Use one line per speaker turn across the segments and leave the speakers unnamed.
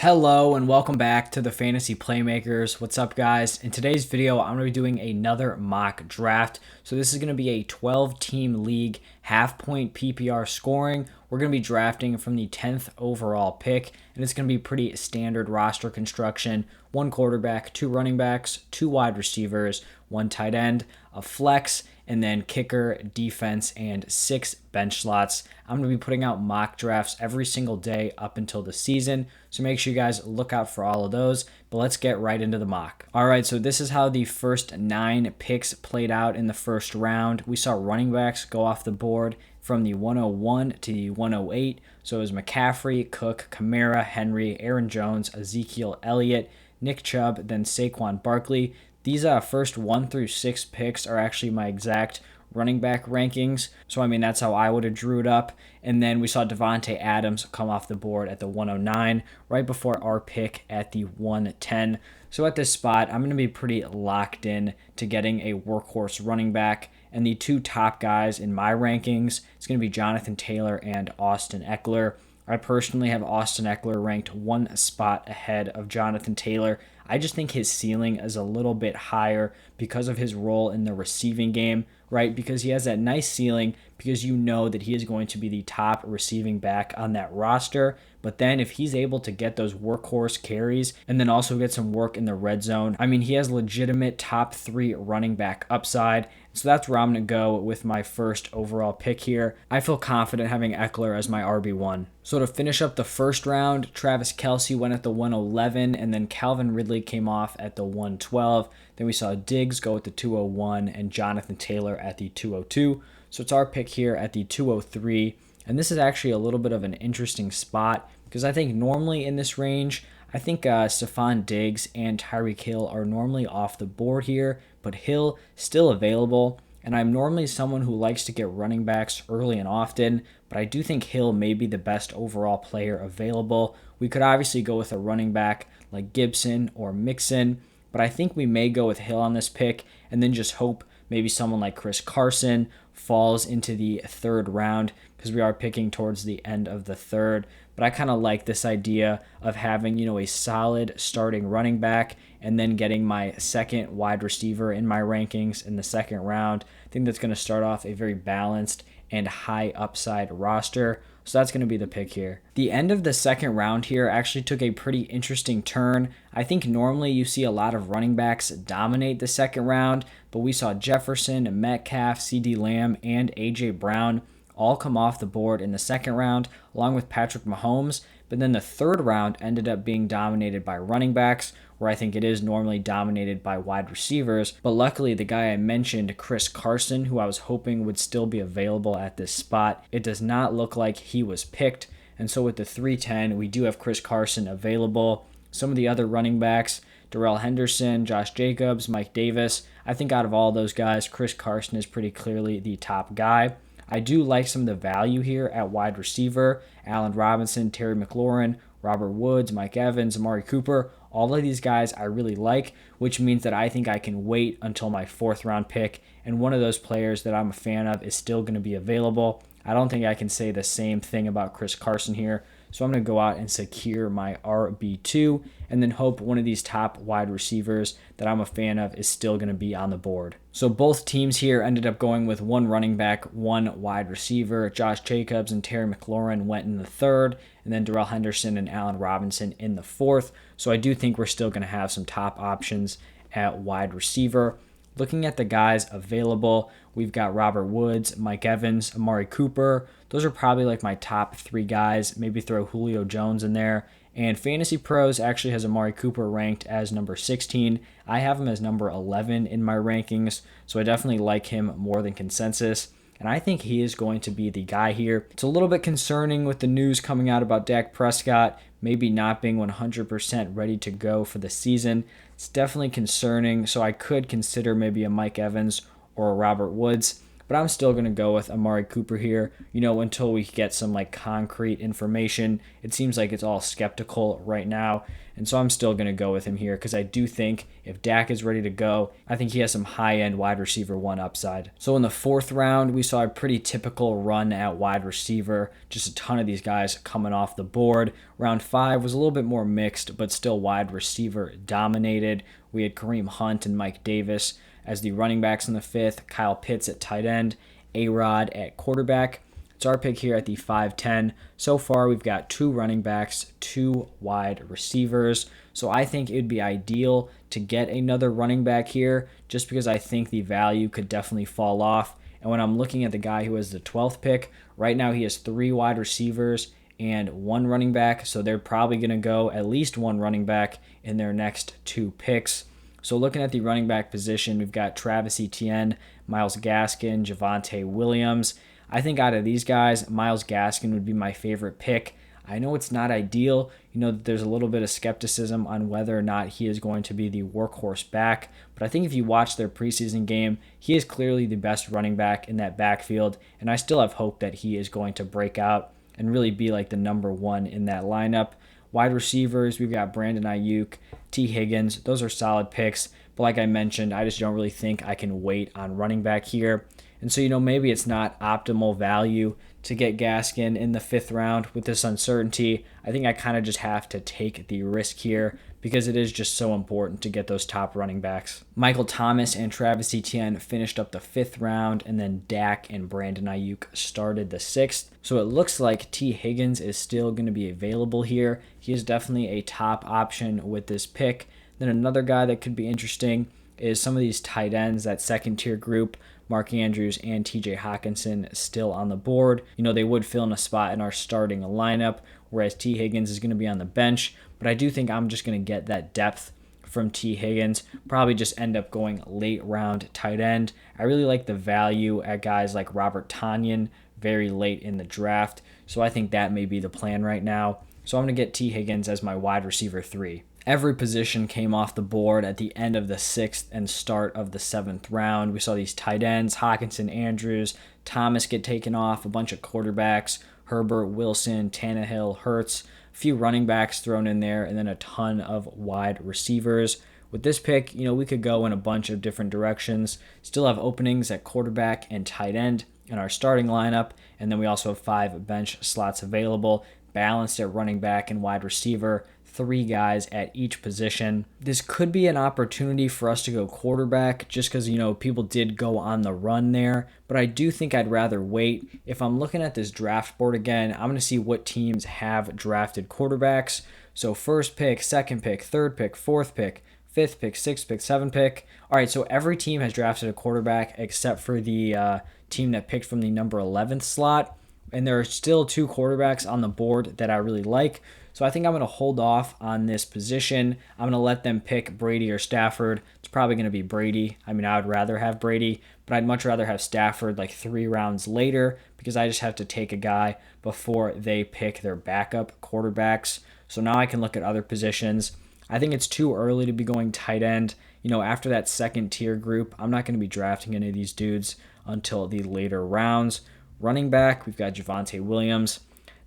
Hello and welcome back to the Fantasy Playmakers. What's up, guys? In today's video, I'm going to be doing another mock draft. So this is going to be a 12-team league, half-point PPR scoring. We're going to be drafting from the 10th overall pick, and it's going to be pretty standard roster construction. 1 quarterback, 2 running backs, 2 wide receivers, 1 tight end, a flex, and then kicker, defense, and 6 bench slots. I'm going to be putting out mock drafts every single day up until the season, so make sure you guys look out for all of those. But let's get right into the mock. All right, so this is how the first 9 picks played out in the first round. We saw running backs go off the board from the 101 to the 108. So it was McCaffrey, Cook, Kamara, Henry, Aaron Jones, Ezekiel Elliott, Nick Chubb, then Saquon Barkley. These first 1 through 6 picks are actually my exact running back rankings. So, I mean, that's how I would have drew it up. And then we saw Devontae Adams come off the board at the 109, right before our pick at the 110. So at this spot, I'm going to be pretty locked in to getting a workhorse running back. And the 2 top guys in my rankings, it's going to be Jonathan Taylor and Austin Eckler. I personally have Austin Eckler ranked 1 spot ahead of Jonathan Taylor. I just think his ceiling is a little bit higher because of his role in the receiving game, right? Because he has that nice ceiling because you know that he is going to be the top receiving back on that roster. But then if he's able to get those workhorse carries and then also get some work in the red zone, I mean, he has legitimate top 3 running back upside. So that's where I'm going to go with my first overall pick here. I feel confident having Eckler as my RB1. So to finish up the first round, Travis Kelce went at the 111, and then Calvin Ridley came off at the 112. Then we saw Diggs go at the 201 and Jonathan Taylor at the 202. So it's our pick here at the 203. And this is actually a little bit of an interesting spot because I think normally in this range, I think Stephon Diggs and Tyreek Hill are normally off the board here, but Hill still available. And I'm normally someone who likes to get running backs early and often, but I do think Hill may be the best overall player available. We could obviously go with a running back like Gibson or Mixon, but I think we may go with Hill on this pick and then just hope maybe someone like Chris Carson falls into the 3rd round because we are picking towards the end of the 3rd. But I kind of like this idea of having, a solid starting running back and then getting my 2nd wide receiver in my rankings in the 2nd round. I think that's going to start off a very balanced and high upside roster. So that's going to be the pick here. The end of the 2nd round here actually took a pretty interesting turn. I think normally you see a lot of running backs dominate the 2nd round, but we saw Jefferson, Metcalf, CD Lamb, and AJ Brown all come off the board in the 2nd round, along with Patrick Mahomes. But then the 3rd round ended up being dominated by running backs, where I think it is normally dominated by wide receivers. But luckily, the guy I mentioned, Chris Carson, who I was hoping would still be available at this spot, it does not look like he was picked. And so with the 310, we do have Chris Carson available. Some of the other running backs, Darrell Henderson, Josh Jacobs, Mike Davis, I think out of all those guys, Chris Carson is pretty clearly the top guy. I do like some of the value here at wide receiver. Allen Robinson, Terry McLaurin, Robert Woods, Mike Evans, Amari Cooper. All of these guys I really like, which means that I think I can wait until my 4th round pick, and one of those players that I'm a fan of is still going to be available. I don't think I can say the same thing about Chris Carson here. So I'm going to go out and secure my RB2 and then hope one of these top wide receivers that I'm a fan of is still going to be on the board. So both teams here ended up going with 1 running back, 1 wide receiver. Josh Jacobs and Terry McLaurin went in the 3rd, and then Darrell Henderson and Allen Robinson in the 4th. So I do think we're still going to have some top options at wide receiver. Looking at the guys available, we've got Robert Woods, Mike Evans, Amari Cooper. Those are probably like my top 3 guys. Maybe throw Julio Jones in there. And Fantasy Pros actually has Amari Cooper ranked as number 16. I have him as number 11 in my rankings, so I definitely like him more than consensus. And I think he is going to be the guy here. It's a little bit concerning with the news coming out about Dak Prescott maybe not being 100% ready to go for the season. It's definitely concerning, so I could consider maybe a Mike Evans or a Robert Woods. but I'm still going to go with Amari Cooper here, until we get some like concrete information. It seems like it's all skeptical right now. And so I'm still going to go with him here because I do think if Dak is ready to go, I think he has some high-end wide receiver 1 upside. So in the 4th round, we saw a pretty typical run at wide receiver. Just a ton of these guys coming off the board. Round 5 was a little bit more mixed, but still wide receiver dominated. We had Kareem Hunt and Mike Davis as the running backs in the 5th, Kyle Pitts at tight end, A-Rod at quarterback. It's our pick here at the 5-10. So far, we've got 2 running backs, 2 wide receivers. So I think it would be ideal to get another running back here just because I think the value could definitely fall off. And when I'm looking at the guy who has the 12th pick, right now he has 3 wide receivers and 1 running back. So they're probably going to go at least 1 running back in their next 2 picks. So looking at the running back position, we've got Travis Etienne, Myles Gaskin, Javonte Williams. I think out of these guys, Myles Gaskin would be my favorite pick. I know it's not ideal. There's a little bit of skepticism on whether or not he is going to be the workhorse back. But I think if you watch their preseason game, he is clearly the best running back in that backfield. And I still have hope that he is going to break out and really be like the number 1 in that lineup. Wide receivers, we've got Brandon Ayuk, T. Higgins. Those are solid picks. But like I mentioned, I just don't really think I can wait on running back here. And so, maybe it's not optimal value to get Gaskin in the 5th round with this uncertainty. I think I kind of just have to take the risk here because it is just so important to get those top running backs. Michael Thomas and Travis Etienne finished up the 5th round, and then Dak and Brandon Ayuk started the 6th. So it looks like T. Higgins is still going to be available here. He is definitely a top option with this pick. Then another guy that could be interesting is some of these tight ends, that 2nd-tier group. Mark Andrews and TJ Hawkinson still on the board. They would fill in a spot in our starting lineup, whereas T. Higgins is going to be on the bench. But I do think I'm just going to get that depth from T. Higgins. Probably just end up going late round tight end. I really like the value at guys like Robert Tanyan very late in the draft. So I think that may be the plan right now. So I'm going to get T. Higgins as my wide receiver 3. Every position came off the board at the end of the 6th and start of the 7th round. We saw these tight ends, Hawkinson, Andrews, Thomas get taken off, a bunch of quarterbacks, Herbert, Wilson, Tannehill, Hurts, a few running backs thrown in there, and then a ton of wide receivers. With this pick, we could go in a bunch of different directions. Still have openings at quarterback and tight end in our starting lineup, and then we also have 5 bench slots available, balanced at running back and wide receiver. 3 guys at each position. This could be an opportunity for us to go quarterback just because, people did go on the run there. But I do think I'd rather wait. If I'm looking at this draft board again, I'm going to see what teams have drafted quarterbacks. So 1st pick, 2nd pick, 3rd pick, 4th pick, 5th pick, 6th pick, 7th pick. All right, so every team has drafted a quarterback except for the team that picked from the number 11th slot. And there are still 2 quarterbacks on the board that I really like. So I think I'm going to hold off on this position. I'm going to let them pick Brady or Stafford. It's probably going to be Brady. I mean, I would rather have Brady, but I'd much rather have Stafford like 3 rounds later because I just have to take a guy before they pick their backup quarterbacks. So now I can look at other positions. I think it's too early to be going tight end. After that 2nd-tier group, I'm not going to be drafting any of these dudes until the later rounds. Running back, we've got Javonte Williams.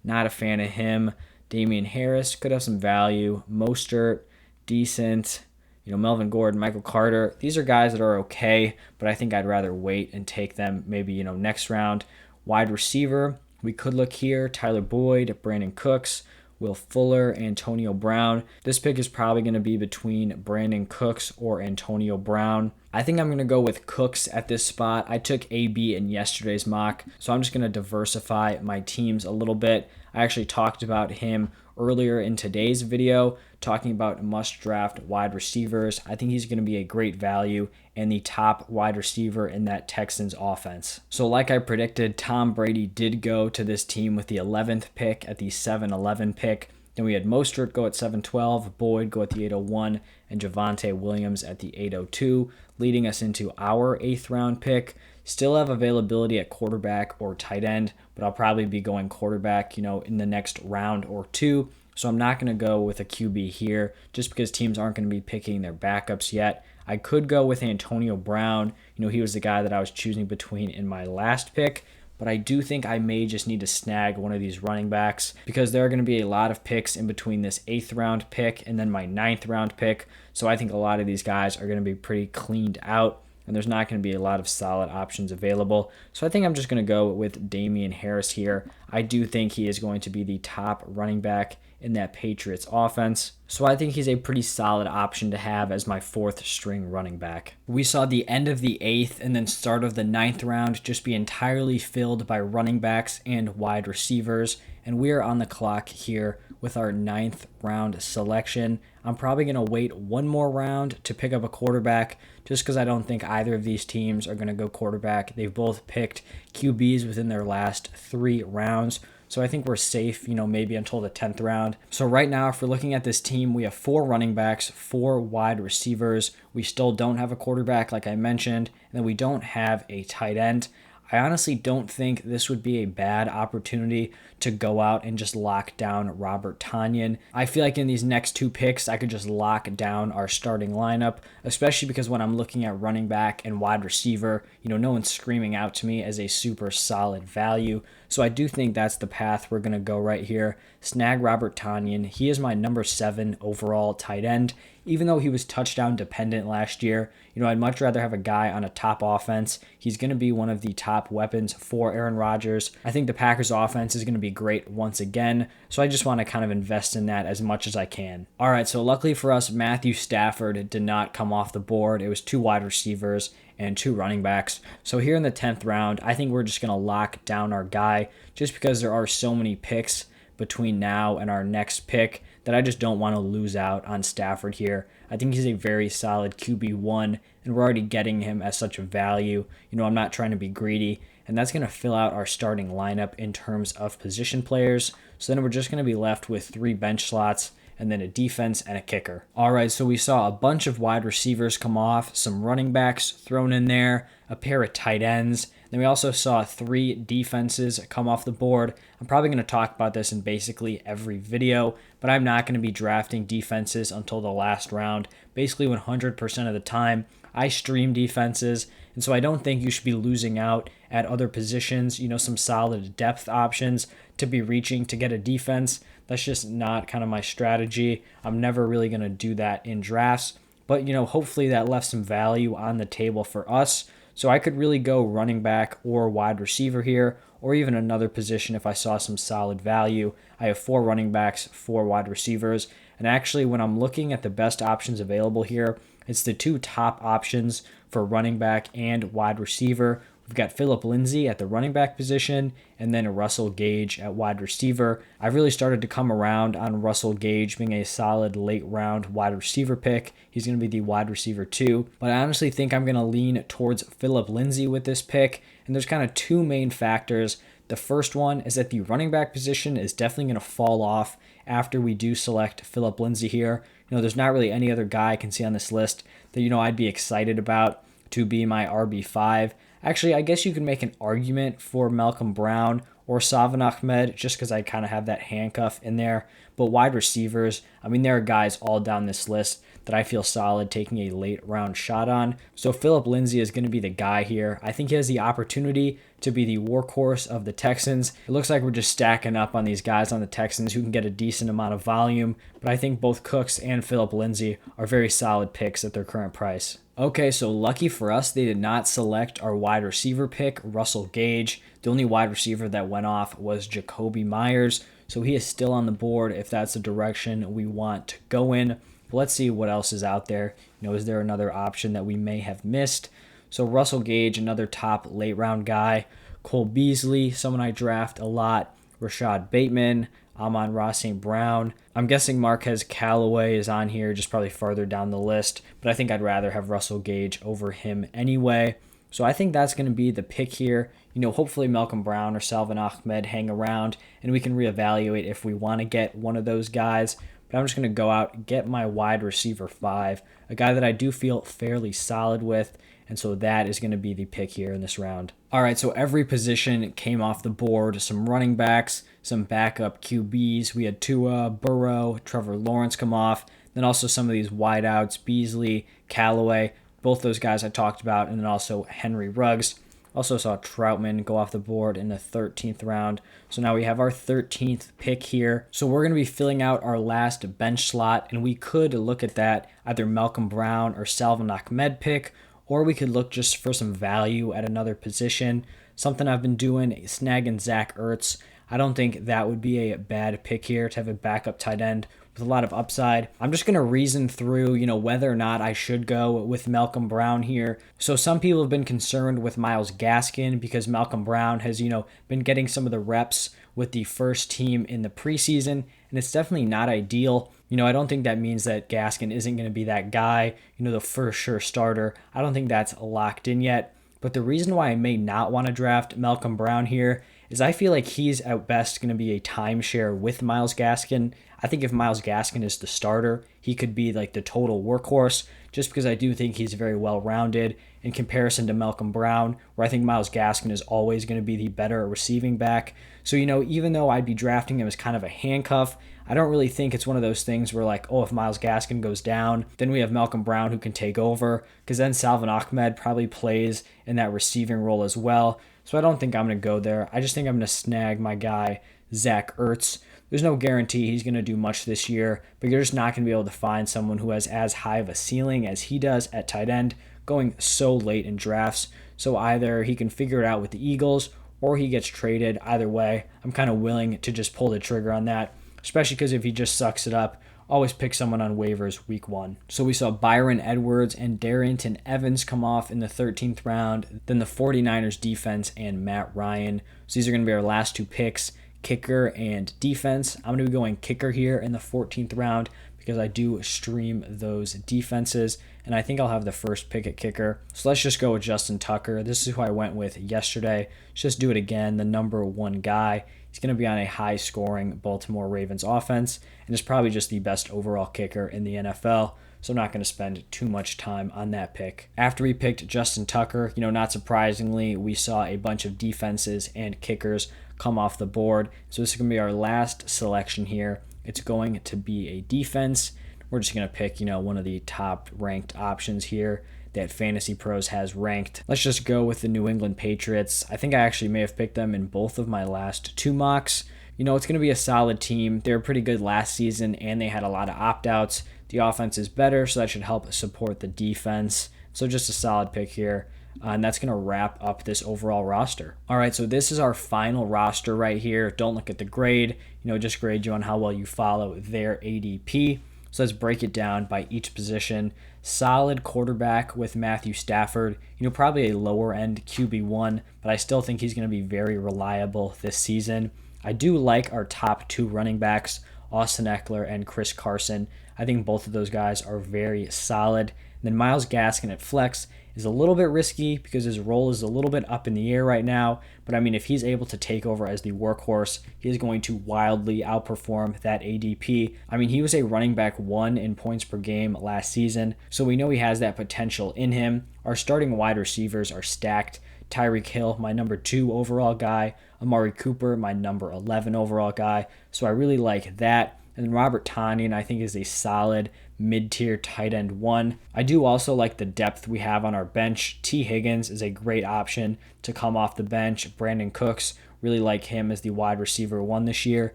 Not a fan of him. Damian Harris could have some value. Mostert, decent. Melvin Gordon, Michael Carter. These are guys that are okay, but I think I'd rather wait and take them maybe, next round. Wide receiver, we could look here. Tyler Boyd, Brandon Cooks, Will Fuller, Antonio Brown. This pick is probably going to be between Brandon Cooks or Antonio Brown. I think I'm going to go with Cooks at this spot. I took AB in yesterday's mock, so I'm just going to diversify my teams a little bit. I actually talked about him earlier in today's video, talking about must-draft wide receivers. I think he's going to be a great value and the top wide receiver in that Texans offense. So like I predicted, Tom Brady did go to this team with the 11th pick at the 7-11 pick. Then we had Mostert go at 7-12, Boyd go at the 8-01, and Javonte Williams at the 8-02, leading us into our 8th round pick. Still have availability at quarterback or tight end, but I'll probably be going quarterback, in the next round or 2. So I'm not going to go with a QB here just because teams aren't going to be picking their backups yet. I could go with Antonio Brown. He was the guy that I was choosing between in my last pick, but I do think I may just need to snag one of these running backs because there are going to be a lot of picks in between this 8th round pick and then my 9th round pick. So I think a lot of these guys are going to be pretty cleaned out, and there's not going to be a lot of solid options available. So I think I'm just going to go with Damian Harris here. I do think he is going to be the top running back in that Patriots offense. So I think he's a pretty solid option to have as my 4th string running back. We saw the end of the 8th and then start of the 9th round just be entirely filled by running backs and wide receivers. And we are on the clock here with our 9th round selection. I'm probably going to wait one more round to pick up a quarterback just because I don't think either of these teams are going to go quarterback. They've both picked QBs within their last 3 rounds. So I think we're safe, maybe until the 10th round. So right now, if we're looking at this team, we have 4 running backs, 4 wide receivers. We still don't have a quarterback, like I mentioned, and then we don't have a tight end. I honestly don't think this would be a bad opportunity to go out and just lock down Robert Tanyan. I feel like in these next 2 picks, I could just lock down our starting lineup, especially because when I'm looking at running back and wide receiver, no one's screaming out to me as a super solid value. So I do think that's the path we're going to go right here. Snag Robert Tanyan. He is my number 7 overall tight end. Even though he was touchdown dependent last year, I'd much rather have a guy on a top offense. He's going to be one of the top weapons for Aaron Rodgers. I think the Packers offense is going to be great once again, so I just want to kind of invest in that as much as I can. All right, so luckily for us, Matthew Stafford did not come off the board. It was 2 wide receivers and 2 running backs. So here in the 10th round, I think we're just going to lock down our guy just because there are so many picks between now and our next pick that I just don't want to lose out on Stafford here. I think he's a very solid QB1, and we're already getting him as such a value. I'm not trying to be greedy, and that's going to fill out our starting lineup in terms of position players. So then we're just going to be left with 3 bench slots and then a defense and a kicker. All right, so we saw a bunch of wide receivers come off, some running backs thrown in there, a pair of tight ends. Then we also saw 3 defenses come off the board. I'm probably going to talk about this in basically every video, but I'm not going to be drafting defenses until the last round. Basically 100% of the time, I stream defenses, and so I don't think you should be losing out at other positions, some solid depth options to be reaching to get a defense. That's just not kind of my strategy. I'm never really going to do that in drafts, but hopefully that left some value on the table for us. So I could really go running back or wide receiver here, or even another position if I saw some solid value. I have 4 running backs, 4 wide receivers, and actually when I'm looking at the best options available here, it's the 2 top options for running back and wide receiver. We've got Phillip Lindsay at the running back position and then Russell Gage at wide receiver. I've really started to come around on Russell Gage being a solid late round wide receiver pick. He's going to be the wide receiver 2. But I honestly think I'm going to lean towards Phillip Lindsay with this pick. And there's kind of 2 main factors. The first one is that the running back position is definitely going to fall off after we do select Phillip Lindsay here. There's not really any other guy I can see on this list that, I'd be excited about to be my RB5. Actually, I guess you could make an argument for Malcolm Brown or Salvon Ahmed just because I kind of have that handcuff in there. But wide receivers, there are guys all down this list that I feel solid taking a late round shot on. So Phillip Lindsay is going to be the guy here. I think he has the opportunity to be the workhorse of the Texans. It looks like we're just stacking up on these guys on the Texans who can get a decent amount of volume, but I think both Cooks and Phillip Lindsay are very solid picks at their current price. Okay, so lucky for us, they did not select our wide receiver pick, Russell Gage. The only wide receiver that went off was Jacoby Myers, so he is still on the board if that's the direction we want to go in. But let's see what else is out there. Is there another option that we may have missed? So Russell Gage, another top late round guy. Cole Beasley, someone I draft a lot. Rashad Bateman, Amon-Ra St. Brown. I'm guessing Marquez Callaway is on here, just probably farther down the list, but I think I'd rather have Russell Gage over him anyway. So I think that's going to be the pick here. Hopefully Malcolm Brown or Salvon Ahmed hang around, and we can reevaluate if we want to get one of those guys. But I'm just going to go out and get my wide receiver 5, a guy that I do feel fairly solid with, and so that is going to be the pick here in this round. All right, so every position came off the board. Some running backs, some backup QBs. We had Tua, Burrow, Trevor Lawrence come off. Then also some of these wideouts, Beasley, Callaway, both those guys I talked about, and then also Henry Ruggs. Also saw Troutman go off the board in the 13th round. So now we have our 13th pick here. So we're going to be filling out our last bench slot, and we could look at that either Malcolm Brown or Salvon Ahmed pick, or we could look just for some value at another position. Something I've been doing, snagging Zach Ertz. I don't think that would be a bad pick here to have a backup tight end with a lot of upside. I'm just going to reason through, whether or not I should go with Malcolm Brown here. So some people have been concerned with Myles Gaskin because Malcolm Brown has, been getting some of the reps with the first team in the preseason, and it's definitely not ideal. I don't think that means that Gaskin isn't going to be that guy, the for sure starter. I don't think that's locked in yet. But the reason why I may not want to draft Malcolm Brown here is I feel like he's at best going to be a timeshare with Myles Gaskin. I think if Myles Gaskin is the starter, he could be like the total workhorse, just because I do think he's very well-rounded in comparison to Malcolm Brown, where I think Myles Gaskin is always going to be the better receiving back. So, even though I'd be drafting him as kind of a handcuff, I don't really think it's one of those things where if Myles Gaskin goes down, then we have Malcolm Brown who can take over, because then Salvon Ahmed probably plays in that receiving role as well. So I don't think I'm going to go there. I just think I'm going to snag my guy, Zach Ertz. There's no guarantee he's going to do much this year, but you're just not going to be able to find someone who has as high of a ceiling as he does at tight end going so late in drafts. So either he can figure it out with the Eagles or he gets traded. Either way, I'm kind of willing to just pull the trigger on that, especially because if he just sucks it up, always pick someone on waivers week 1. So we saw Byron Edwards and Darrington Evans come off in the 13th round, then the 49ers defense and Matt Ryan. So these are going to be our last 2 picks, kicker and defense. I'm going to be going kicker here in the 14th round because I do stream those defenses, and I think I'll have the first pick at kicker. So let's just go with Justin Tucker. This is who I went with yesterday. Let's just do it again, the number 1 guy. He's going to be on a high-scoring Baltimore Ravens offense, and is probably just the best overall kicker in the NFL, so I'm not going to spend too much time on that pick. After we picked Justin Tucker, not surprisingly, we saw a bunch of defenses and kickers come off the board. So this is going to be our last selection here. It's going to be a defense. We're just going to pick, one of the top-ranked options here that Fantasy Pros has ranked. Let's just go with the New England Patriots. I think I actually may have picked them in both of my last 2 mocks. It's going to be a solid team. They were pretty good last season, and they had a lot of opt-outs. The offense is better, so that should help support the defense. So just a solid pick here. And that's going to wrap up this overall roster. All right, so this is our final roster right here. Don't look at the grade. Just grade you on how well you follow their ADP. So let's break it down by each position. Solid quarterback with Matthew Stafford. Probably a lower end QB1, but I still think he's going to be very reliable this season. I do like our top 2 running backs, Austin Eckler and Chris Carson. I think both of those guys are very solid. And then Myles Gaskin at flex is a little bit risky because his role is a little bit up in the air right now. But if he's able to take over as the workhorse, he is going to wildly outperform that ADP. He was a running back 1 in points per game last season, so we know he has that potential in him. Our starting wide receivers are stacked. Tyreek Hill, my number 2 overall guy. Amari Cooper, my number 11 overall guy. So I really like that. And then Robert Tanyan, I think, is a solid mid-tier tight end 1. I do also like the depth we have on our bench. T. Higgins is a great option to come off the bench. Brandon Cooks, really like him as the wide receiver 1 this year.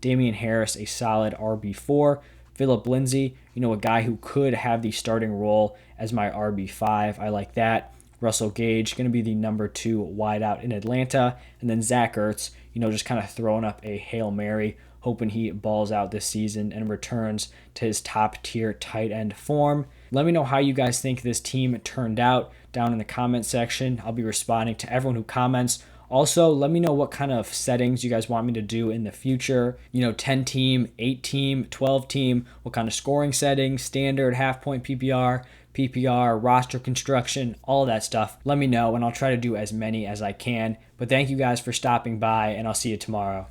Damian Harris, a solid RB4. Phillip Lindsay, a guy who could have the starting role as my RB5. I like that. Russell Gage, going to be the number 2 wideout in Atlanta. And then Zach Ertz, just kind of throwing up a Hail Mary, hoping he balls out this season and returns to his top-tier tight end form. Let me know how you guys think this team turned out down in the comment section. I'll be responding to everyone who comments. Also, let me know what kind of settings you guys want me to do in the future. 10-team, 8-team, 12-team, what kind of scoring settings, standard, half-point PPR, roster construction, all that stuff. Let me know, and I'll try to do as many as I can. But thank you guys for stopping by, and I'll see you tomorrow.